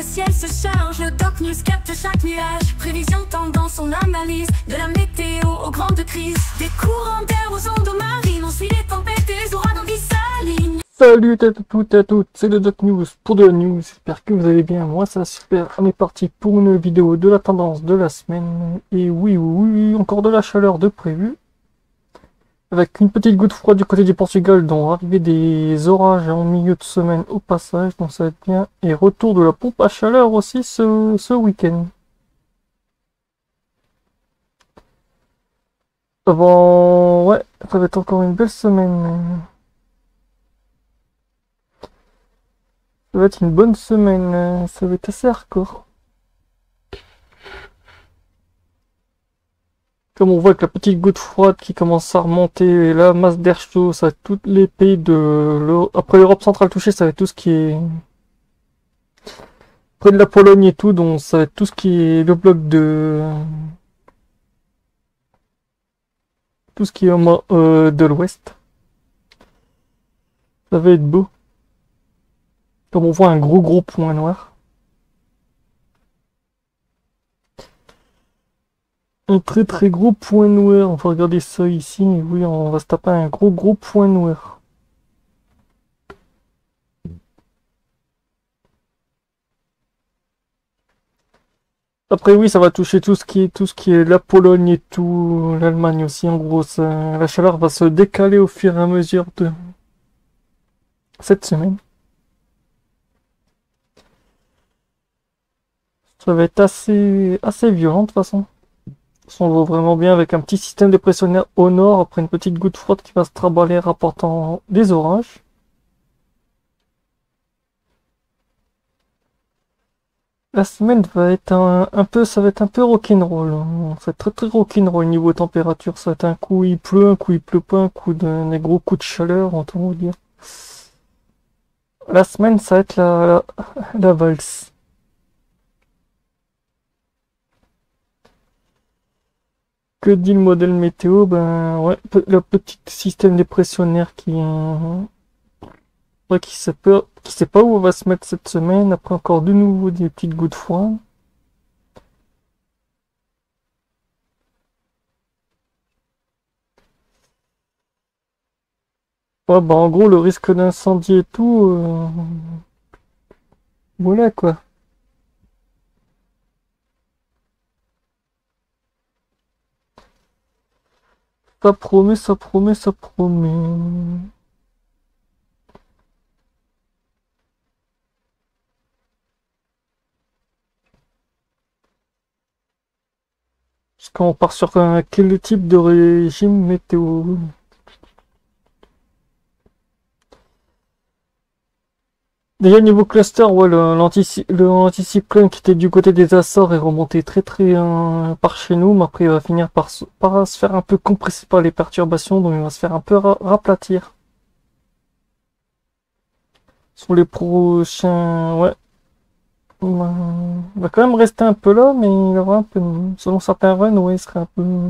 ciel se charge, le Doc News capte chaque nuage. Prévision, tendance, on analyse. De la météo aux grandes crises. Des courants d'air aux ondes marines. On suit les tempêtes et les ouragans qui s'alignent. Salut à toutes et à toutes, c'est le Doc News pour de la news. J'espère que vous allez bien. Moi ça va super. On est parti pour une vidéo de la tendance de la semaine. Et oui, encore de la chaleur de prévu. Avec une petite goutte froide du côté du Portugal, dont arrivée des orages en milieu de semaine au passage, donc ça va être bien. Et retour de la pompe à chaleur aussi ce week-end. Avant, ouais, ça va être encore une belle semaine. Ça va être une bonne semaine, ça va être assez hardcore. Comme on voit avec la petite goutte froide qui commence à remonter, et la masse d'air chaud, ça va être tous les pays de l'Europe. Après l'Europe centrale touchée, ça va être tout ce qui est près de la Pologne et tout, donc ça va être tout ce qui est le bloc de tout ce qui est de l'Ouest. Ça va être beau. Comme on voit un gros point noir. Un très gros point noir. On va regarder ça ici. Oui, on va se taper un gros point noir. Après oui, ça va toucher tout ce qui est la Pologne et tout, l'Allemagne aussi. En gros, la chaleur va se décaler au fur et à mesure de cette semaine. Ça va être assez violent de toute façon. On le voit vraiment bien avec un petit système de pressionnaire au nord, après une petite goutte froide qui va se traballer rapportant des orages. La semaine va être ça va être un peu rock'n'roll. Ça va être très rock'n'roll niveau température. Ça va être un coup il pleut pas, un coup des gros coups de chaleur, on va dire. La semaine, ça va être la valse. Que dit le modèle météo? Ben ouais, le petit système dépressionnaire qui sait pas où on va se mettre cette semaine. Après encore de nouveau des petites gouttes froides. Ouais, bah en gros le risque d'incendie et tout, voilà quoi. Ça promet, ça promet, ça promet. Parce qu'on part sur quel type de régime météo? Déjà niveau cluster, ouais, l'anticyclone qui était du côté des Açores est remonté très par chez nous, mais après il va finir par se faire un peu compresser par les perturbations, donc il va se faire un peu raplatir. Sur les prochains, ouais, il va quand même rester un peu là, mais il aura un peu, selon certains runs, ouais, il serait un peu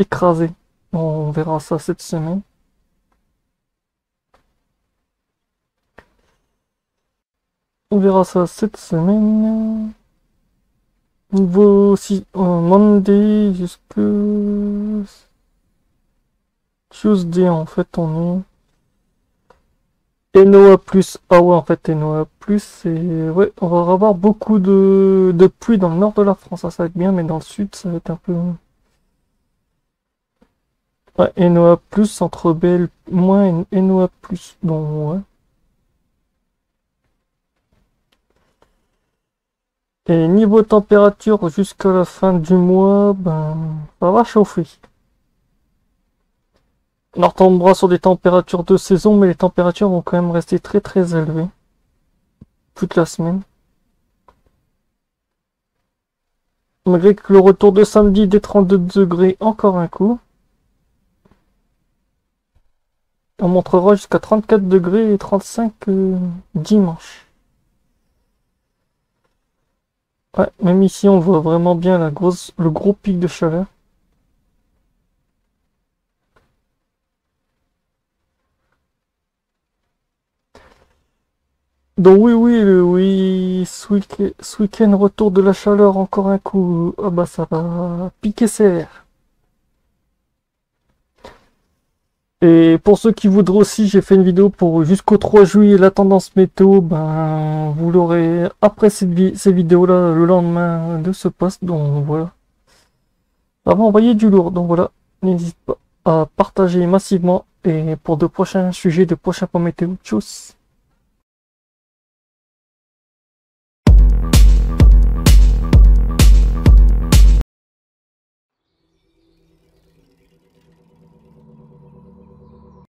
écrasé. On verra ça cette semaine. On verra ça cette semaine. Niveau si Monday jusque Tuesday en fait on est NOA plus. Ah ouais en fait NOA plus et ouais on va avoir beaucoup de pluie dans le nord de la France, ça va être bien, mais dans le sud ça va être un peu. Ouais, NOA plus entre BL moins et NOA plus. Bon ouais. Et niveau température jusqu'à la fin du mois, ben ça va chauffer. On retombera sur des températures de saison, mais les températures vont quand même rester très élevées toute la semaine. Malgré que le retour de samedi des 32 degrés encore un coup. On montrera jusqu'à 34 degrés et 35 dimanche. Ouais, même ici on voit vraiment bien le gros pic de chaleur. Donc oui, ce week-end, retour de la chaleur, encore un coup. Ah bah ça va piquer sévère. Et pour ceux qui voudraient aussi, j'ai fait une vidéo pour jusqu'au 3 juillet, la tendance météo. Ben, vous l'aurez après ces vidéos-là, le lendemain de ce post. Donc voilà. Ça va envoyer du lourd. Donc voilà. N'hésite pas à partager massivement. Et pour de prochains sujets, de prochains points météo. Tchuss!